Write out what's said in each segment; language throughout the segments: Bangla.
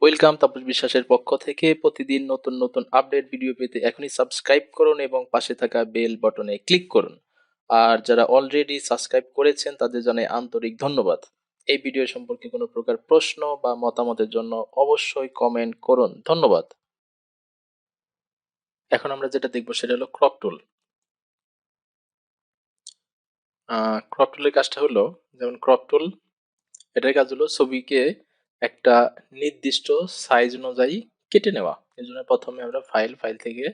ওয়েলকাম তাপস বিশ্বাসের পক্ষ থেকে প্রতিদিন নতুন নতুন আপডেট ভিডিও পেতে এখনই সাবস্ক্রাইব করুন এবং পাশে থাকা বেল বটনে ক্লিক করুন। আর যারা অলরেডি সাবস্ক্রাইব করেছেন তাদের জানাই আন্তরিক ধন্যবাদ। এই ভিডিও সম্পর্কে কোনো প্রকার প্রশ্ন বা মতামতের জন্য অবশ্যই কমেন্ট করুন। ধন্যবাদ। এখন আমরা যেটা দেখবো সেটা হলো ক্রপ টুল। ক্রপ টুলের কাজটা হলো, যেমন ক্রপ টুল, এটার কাজ হলো ছবিকে একটা নির্দিষ্ট সাইজ অনুযায়ী কেটে নেওয়া। এই জন্য প্রথমে আমরা ফাইল থেকে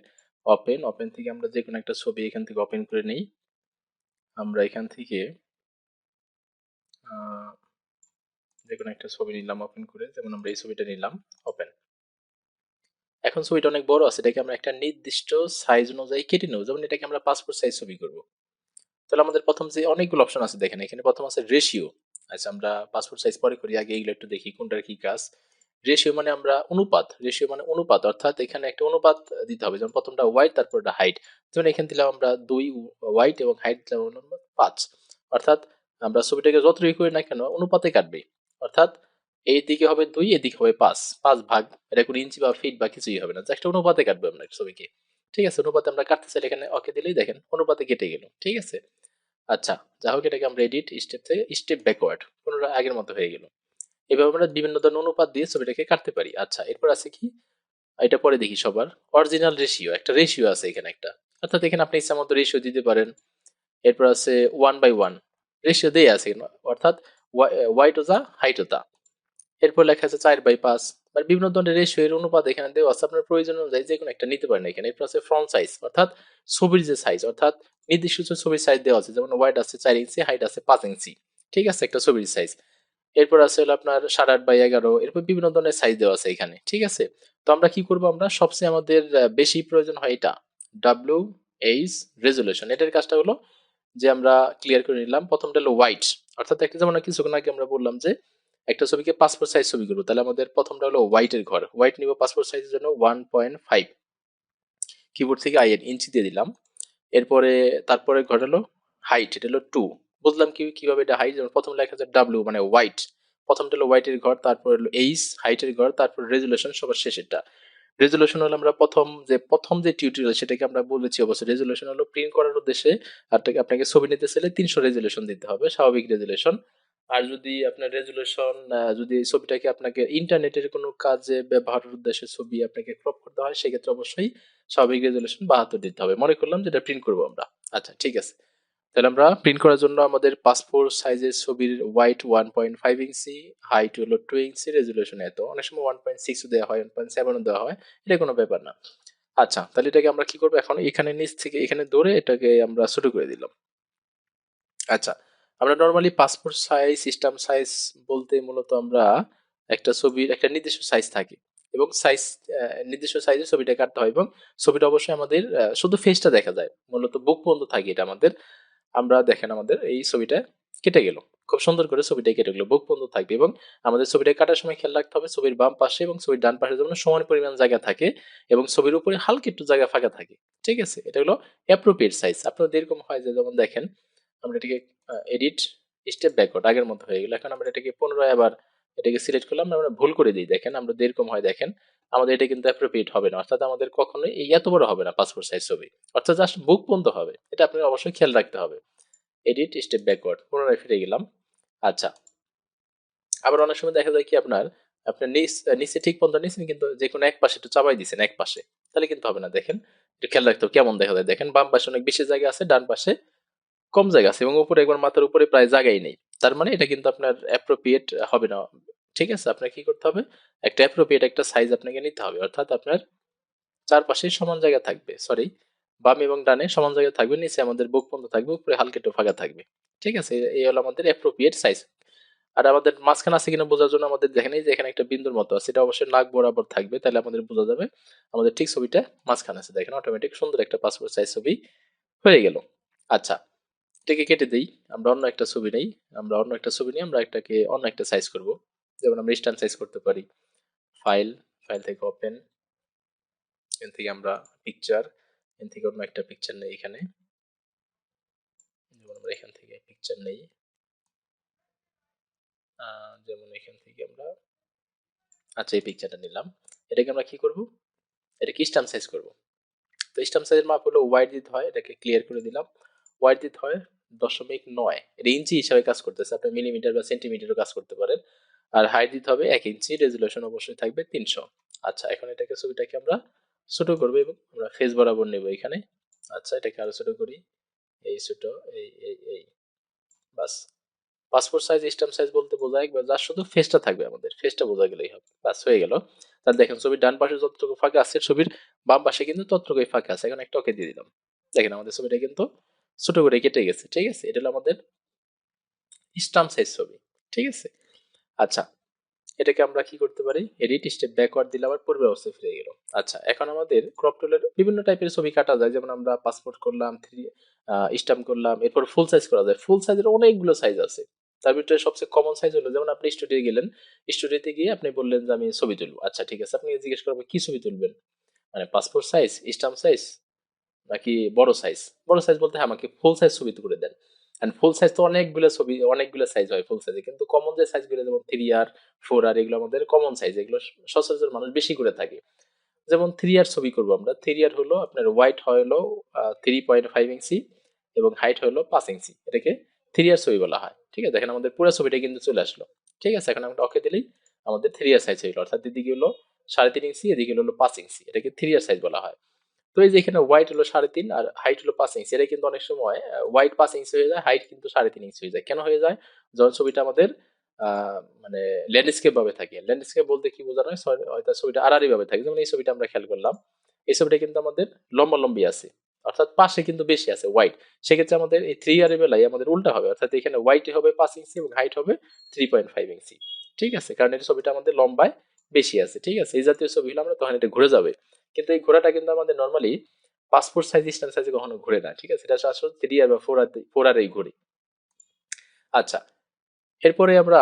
ওপেন থেকে আমরা যে কোনো একটা ছবি এখান থেকে ওপেন করে নিই। আমরা এখান থেকে যে কোনো একটা ছবি নিলাম ওপেন করে, যেমন আমরা এই ছবিটা নিলাম ওপেন। এখন ছবিটা অনেক বড় আছে, এটাকে আমরা একটা নির্দিষ্ট সাইজ অনুযায়ী কেটে নেবো। যেমন এটাকে আমরা পাসপোর্ট সাইজ ছবি করব, তাহলে আমাদের প্রথম যে অনেকগুলো অপশন আছে দেখেন, এখানে প্রথম আছে রেশিও। আচ্ছা, আমরা পাসপোর্ট সাইজ পরে করি, আগে এগুলো একটু দেখি কোনটার কি কাজ। রেশিও মানে আমরা অনুপাত, রেশিও মানে অনুপাত, অর্থাৎ এখানে একটা অনুপাত দিতে হবে। যেমন প্রথমটা ওয়াইড, তারপরটা হাইট। যেমন এখানে দিলাম আমরা 2 ওয়াইড এবং হাইট দিলাম 5। অর্থাৎ আমরা ছবিটাকে যতটুকু করি না কেন অনুপাতে কাটবে। অর্থাৎ এই দিকে হবে 2, এদিকে হবে 5, 5 ভাগ। এটা কোনো ইঞ্চি বা ফিট বা কিছুই হবে না, জাস্ট অনুপাতে কাটবে আমরা ছবিকে। ঠিক আছে, অনুপাতে আমরা কাটতে চাইলে এখানে ওকে দিলেই দেখেন অনুপাতে কেটে গেল। ঠিক আছে। আচ্ছা, যা হোক, এটাকে আমরা এডিট স্টেপ থেকে স্টেপ ব্যাকওয়ার্ড, পুনরায় আগের মতো হয়ে গেল। এভাবে আমরা বিভিন্ন ধরনের অনুপাত দিয়ে ছবিটাকে কাটতে পারি। আচ্ছা, এরপর আছে কি, এটা পরে দেখি সবার অরিজিনাল রেশিও। একটা রেশিও আছে এখানে একটা, অর্থাৎ এখানে আপনি ইচ্ছা মতো রেশিও দিতে পারেন। এরপর আছে 1/1 রেশিও দিয়ে আছে এখানে, অর্থাৎ ওয়াইট ও যা হাইট ও তা। এরপর লেখা আছে 4/5, মানে বিভিন্ন ধরনের রেশিও এর অনুপাত এখানে দেওয়া আছে, আপনার প্রয়োজন অনুযায়ী যে কোনো একটা নিতে পারেন এখানে। এরপর আছে ফ্রন্ট সাইজ, অর্থাৎ ছবির যে সাইজ, অর্থাৎ নির্দিষ্ট ছবির সাইজ দেওয়া আছে, যেমন ওয়াইড আছে 4 ইঞ্চি, হাইট আছে 5 ইঞ্চি। ঠিক আছে, একটা ছবির সাইজ। এরপর আছে হলো আপনার 8.5/11। এরপর বিভিন্ন ধরনের সাইজ দেওয়া আছে এখানে। ঠিক আছে, তো আমরা কি করব, আমরা সবচেয়ে আমাদের বেশি প্রয়োজন হয় এটা, WH রেজুলেশন। এটার কাজটা হলো যে আমরা ক্লিয়ার করে নিলাম। প্রথমটা হলো হোয়াইট, অর্থাৎ একটা, যেমন কিছুক্ষণ আগে আমরা বললাম যে একটা ছবিকে পাসপোর্ট সাইজ ছবি করবো, তাহলে আমাদের প্রথমটা হলো হোয়াইটের ঘর। হোয়াইট নিব পাসপোর্ট সাইজের জন্য 1.5, কিবোর্ড থেকে আই ইঞ্চি দিয়ে দিলাম। এরপরে তারপরে ঘর হলো হাইট, এটা হলো 2। বুঝলাম কিভাবে এটা হাইট, যেমন প্রথম লেখা আছে ডাব্লিউ মানে হোয়াইট, প্রথমটা হলো হোয়াইটের ঘর, তারপর হলো এইচ হাইটের ঘর, তারপর রেজুলেশন সবার শেষেরটা। রেজুলেশন হলো আমরা প্রথম যে টিউটোরিয়াল সেটাকে আমরা বলেছি অবশ্যই, রেজুলেশন হলো প্রিন্ট করার উদ্দেশ্যে আপনাকে ছবি নিতে চাইলে 300 রেজুলেশন দিতে হবে, স্বাভাবিক রেজুলেশন। আর যদি আপনার রেজুলেশন, যদি ছবিটাকে আপনাকে ইন্টারনেটের কোনো কাজে ব্যবহারের উদ্দেশ্যে ছবি আপনাকে ক্রপ করতে হয়, সেক্ষেত্রে অবশ্যই স্বাভাবিক রেজুলেশন 72 দিতে হবে। মনে করলাম যেটা প্রিন্ট করবো আমরা। আচ্ছা, ঠিক আছে, তাহলে আমরা প্রিন্ট করার জন্য আমাদের পাসপোর্ট সাইজের ছবির হোয়াইট 1.5 ইঞ্চি, হাইট হলো 2 ইঞ্চি, রেজুলেশন এত, অনেক সময় 1.6 দেওয়া হয়, 1.7 দেওয়া হয়, এটা কোনো ব্যাপার না। আচ্ছা, তাহলে এটাকে আমরা কি করবো, এখন এখানে নিচ থেকে এখানে ধরে এটাকে আমরা ছোট করে দিলাম। আচ্ছা, আমরা normally passport size, system size বলতে মূলত আমরা একটা ছবির একটা নির্দিষ্ট সাইজ থাকে, এবং সাইজ নির্দিষ্ট সাইজে ছবিটা কাটতে হয়, এবং ছবিটা অবশ্যই আমাদের শুধু ফেসটা দেখা যায়, মূলত বুক পর্যন্ত থাকে এটা আমাদের। আমরা দেখেন আমাদের এই ছবিটা কেটে গেল, খুব সুন্দর করে ছবিটা কেটে গেল, বুক পর্যন্ত থাকবে। এবং আমাদের ছবিটা কাটার সময় খেয়াল রাখতে হবে ছবির বাম পাশে এবং ছবির ডান পাশে যেমন সমান পরিমাণ জায়গা থাকে, এবং ছবির উপরে হালকা একটু জায়গা ফাঁকা থাকে। ঠিক আছে, এটা হলো অ্যাপ্রোপ্রিয়েট সাইজ। আপনাদের এরকম হয় যে, যেমন দেখেন আমরা এটাকে এডিট স্টেপ ব্যাকওয়ার্ড, আগের মতো হয়ে গেল। এখন আমরা এটাকে পুনরায় আবার এটাকে সিলেক্ট করলাম, আমরা ভুল করে দিই, দেখেন আমরা এরকম হয়, দেখেন আমাদের এটা কিন্তু অ্যাপ্রোপ্রিয়েট হবে না, অর্থাৎ আমাদের কখনোই এই এত বড় হবে না পাসপোর্ট সাইজ ছবি, অর্থাৎ জাস্ট বুক পর্যন্ত হবে। এটা আপনাকে অবশ্যই খেয়াল রাখতে হবে। এডিট স্টেপ ব্যাকওয়ার্ড, পুনরায় ফিরে গেলাম। আচ্ছা, আবার অনেক সময় দেখা যায় কি, আপনার নিচে ঠিক পর্যন্ত নিচ্ছেন, কিন্তু যে কোনো এক পাশে একটু চাপাই দিচ্ছেন এক পাশে, তাহলে কিন্তু হবে না। দেখেন একটু খেয়াল রাখতে হবে কেমন দেখা যায়। দেখেন বাম পাশে অনেক বেশি জায়গা আছে, ডান পাশে কম জায়গা আছে, এবং উপরে একবার মাথার উপরে প্রায় জায়গাই নেই। তার মানে এটা কিন্তু আপনার অ্যাপ্রোপ্রিয়েট হবে না। ঠিক আছে, আপনাকে কি করতে হবে, একটা অ্যাপ্রোপ্রিয়েট একটা সাইজ আপনাকে নিতে হবে, অর্থাৎ আপনার চারপাশে সমান জায়গা থাকবে, সরি, বাম এবং ডানে সমান জায়গা থাকবে, নিচে আমাদের বুক পর্যন্ত থাকবে, উপরে হালকা একটু ফাঁকা থাকবে। ঠিক আছে, এই হলো আমাদের অ্যাপ্রোপ্রিয়েট সাইজ। আর আমাদের মাঝখানে আছে কিনা বোঝার জন্য আমাদের দেখেন এই যে এখানে একটা বিন্দুর মতো আছে, এটা অবশ্যই নাক বরাবর থাকবে, তাহলে আমাদের বোঝা যাবে আমাদের ঠিক ছবিটা মাঝখানে আছে। দেখেন অটোমেটিক সুন্দর একটা পাসপোর্ট সাইজ ছবি হয়ে গেল। আচ্ছা, এটাকে কেটে দেই, আমরা অন্য একটা ছবি নেই। আমরা এটাকে অন্য একটা সাইজ করব, যেমন আমরা স্ট্যান্ড সাইজ করতে পারি। ফাইল, ফাইল থেকে ওপেন, এখান থেকে আমরা পিকচার, এখান থেকে অন্য একটা পিকচার নেই এখানে, যেমন আমরা এখান থেকে পিকচার নেই, যেমন এখান থেকে আমরা আচ্ছা, এই পিকচারটা নিলাম। এটাকে আমরা কি করব, এটাকে স্ট্যাম্প সাইজ করব। তো স্ট্যাম্প সাইজের মাপ হলো ওয়াইড দিতে হয়, এটাকে ক্লিয়ার করে দিলাম। ওয়াইড দিতে হয় 0.9, এটা ইঞ্চি হিসাবে কাজ করতেছে, আপনি মিলিমিটার বা সেন্টিমিটারও কাজ করতে পারেন। আর হাইট দিতে হবে 1 ইঞ্চি, রেজুলেশন অবশ্যই থাকবে 300। আচ্ছা, এখন এটাকে ছবিটাকে আমরা ছোট করবো এবং আমরা ফেস বরাবর নেব এখানে। আচ্ছা, এটাকে আরো ছোট করি, এই ছোট, এই বাস। পাসপোর্ট সাইজ স্ট্যাম্প সাইজ বলতে বোঝায় যার শুধু ফেসটা থাকবে, আমাদের ফেসটা বোঝা গেলেই হবে, বাস হয়ে গেল। তাহলে দেখেন ছবির ডান পাশে যতটুকু ফাঁকা আছে, ছবির বাম পাশে কিন্তু ততটুকুই ফাঁকা আছে। এখন একটা ওকে দিয়ে দিলাম, দেখেন আমাদের ছবিটা কিন্তু ছোট করে কেটে গেছে। ঠিক আছে, এটা হলো আমাদের স্ট্যাম্প সাইজ ছবি। ঠিক আছে। আচ্ছা, এটাকে আমরা কি করতে পারি, এডিট স্টেপ ব্যাকওয়ার্ড দিলে আবার পূর্বের অবস্থায় ফিরে গেল। আচ্ছা, এখন আমাদের ক্রপ টুলের বিভিন্ন টাইপের ছবি কাটা যায়, যেমন আমরা পাসপোর্ট করলাম, স্ট্যাম্প করলাম, এরপর ফুল সাইজ করা যায়। ফুল সাইজের অনেকগুলো সাইজ আছে, তার ভিতরে সবচেয়ে কমন সাইজ হলো, যেমন আপনি স্টুডিও গেলেন, স্টুডিওতে গিয়ে আপনি বললেন যে আমি ছবি তুলবো। আচ্ছা ঠিক আছে, আপনি জিজ্ঞেস করবেন কি ছবি তুলবেন, মানে পাসপোর্ট সাইজ, স্ট্যাম্প সাইজ, নাকি বড় সাইজ। বড় সাইজ বলতে হ্যাঁ, আমাকে ফুল সাইজ ছবি করে দেন। এন্ড ফুল সাইজ তো অনেকগুলো ছবি, অনেকগুলো সাইজ হয় ফুল সাইজে, কিন্তু কমন যে সাইজগুলো যেমন 3R, 4R, এগুলো আমাদের কমন সাইজ, এগুলো সচরাচর মানুষ বেশি করে থাকে। যেমন 3R ছবি করবো আমরা, 3R হলো আপনার হোয়াইট হলো 3.5 ইঞ্চি এবং হাইট হলো 5 ইঞ্চি, এটাকে 3R ছবি বলা হয়। ঠিক আছে, দেখেন আমাদের পুরো ছবিটা কিন্তু চলে আসলো। ঠিক আছে, এখন আমরা ওকে দিলেই আমাদের 3R সাইজ হইলো, অর্থাৎ এদিকে হলো 3.5 ইঞ্চি, এদিকে হলো 5 ইঞ্চি, এটাকে 3R সাইজ বলা হয়। তো এই যে এখানে হোয়াইট হলো 3.5 আর হাইট হলো 5 ইঞ্চি, এটা কিন্তু অনেক সময় হোয়াইট 5 ইঞ্চি হয়ে যায়, হাইট কিন্তু 3.5 ইঞ্চি হয়ে যায়। কেন হয়ে যায়, যখন ছবিটা আমাদের মানে ল্যান্ডস্কেপ ভাবে থাকে। ল্যান্ডস্কেপ বলতে কি বোঝানো হয়, হয়তো ছবিটা আড়াআড়ি ভাবে থাকে, যেমন এই ছবিটা আমরা খেয়াল করলাম, এই ছবিটা কিন্তু আমাদের লম্বালম্বি আছে, অর্থাৎ পাশে কিন্তু বেশি আছে হোয়াইট। সেক্ষেত্রে আমাদের এই 3R এর বেলায় আমাদের উল্টা হবে, অর্থাৎ এখানে হোয়াইট হবে 5 ইঞ্চি এবং হাইট হবে 3.5 ইঞ্চি। ঠিক আছে, কারণ এই ছবিটা আমাদের লম্বায় বেশি আছে। ঠিক আছে, এই জাতীয় ছবি হলে আমরা তখন এটা ঘুরে যাবে, কিন্তু এই ঘোড়াটা কিন্তু আমাদের নর্মালি পাসপোর্ট সাইজ স্ট্যান্ড সাইজে কখনো ঘুরে না। ঠিক আছে, এটা আসলে 3R বা 4R এই ঘুরে। আচ্ছা, এরপরে আমরা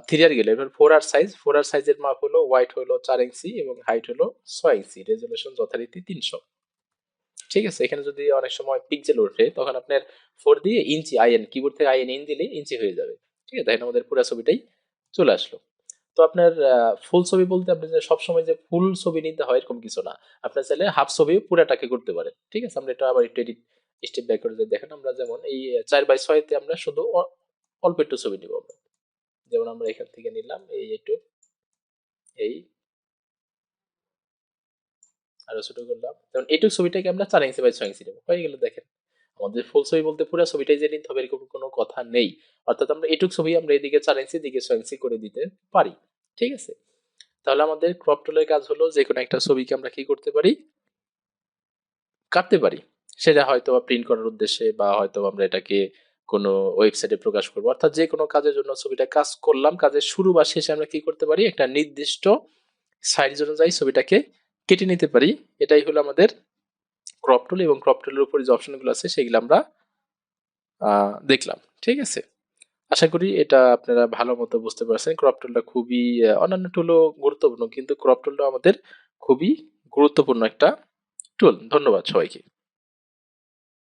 3R গেলে, এবার 4R সাইজ, 4R সাইজের মাপ হলো হোয়াইট হলো 4 ইঞ্চি এবং হাইট হলো 6 ইঞ্চি, রেজুলেশন যথারীতি 300। ঠিক আছে, এখানে যদি অনেক সময় পিক্সেল ওঠে তখন আপনার 4 দিয়ে ইঞ্চি আইএন, কিবোর্ড থেকে আইএন ইন দিলে ইঞ্চি হয়ে যাবে। ঠিক আছে, দেখেন আমাদের পুরো ছবিটাই চলে আসলো। তো আপনার ফুল ছবি বলতে আপনি যে সবসময় যে ফুল ছবি নিতে হয় এরকম কিছু না, আপনার চাইলে হাফ ছবি পুরাটাকে করতে পারেন। ঠিক আছে, আমরা এটা আবার একটু এডিট স্টেপ ব্যাক করে দেখেন, আমরা যেমন এই 4/6 তে আমরা শুধু অল্প একটু ছবি নিব আমরা, যেমন আমরা এখান থেকে নিলাম এই একটু, এই আরো ছোট করলাম, যেমন এইটুক ছবিটাকে আমরা 4 ইঞ্চি বাই 6 ইঞ্চি নেবো, হয়ে গেল। দেখেন আমাদের ফুল ছবি বলতে পুরো ছবিটাই যে নিতে হবে এরকম কোনো কথা নেই, অর্থাৎ আমরা এটুক ছবি আমরা এদিকে 4 ইঞ্চি, এদিকে 6 ইঞ্চি করে দিতে পারি। ঠিক আছে, তাহলে আমাদের ক্রপ টুলের কাজ হলো যে কোনো একটা ছবিকে আমরা কি করতে পারি, কাটতে পারি। সেটা হয়তো বা প্রিন্ট করার উদ্দেশ্যে, বা হয়তো আমরা এটাকে কোনো ওয়েবসাইটে প্রকাশ করবো, অর্থাৎ যে কোনো কাজের জন্য ছবিটা কাজ করলাম, কাজের শুরু বা শেষে আমরা কি করতে পারি, একটা নির্দিষ্ট সাইজ অনুযায়ী ছবিটাকে কেটে নিতে পারি। এটাই হলো আমাদের ক্রপ টুল, এবং ক্রপ টুলের উপরে যে অপশনগুলো আছে সেগুলো আমরা দেখলাম। ঠিক আছে, আশা করি এটা আপনারা ভালো মতো বুঝতে পারছেন। ক্রপ টুলটা খুবই অন্যান্য টুলও গুরুত্বপূর্ণ, কিন্তু ক্রপ টুলটা আমাদের খুবই গুরুত্বপূর্ণ একটা টুল। ধন্যবাদ সবাইকে।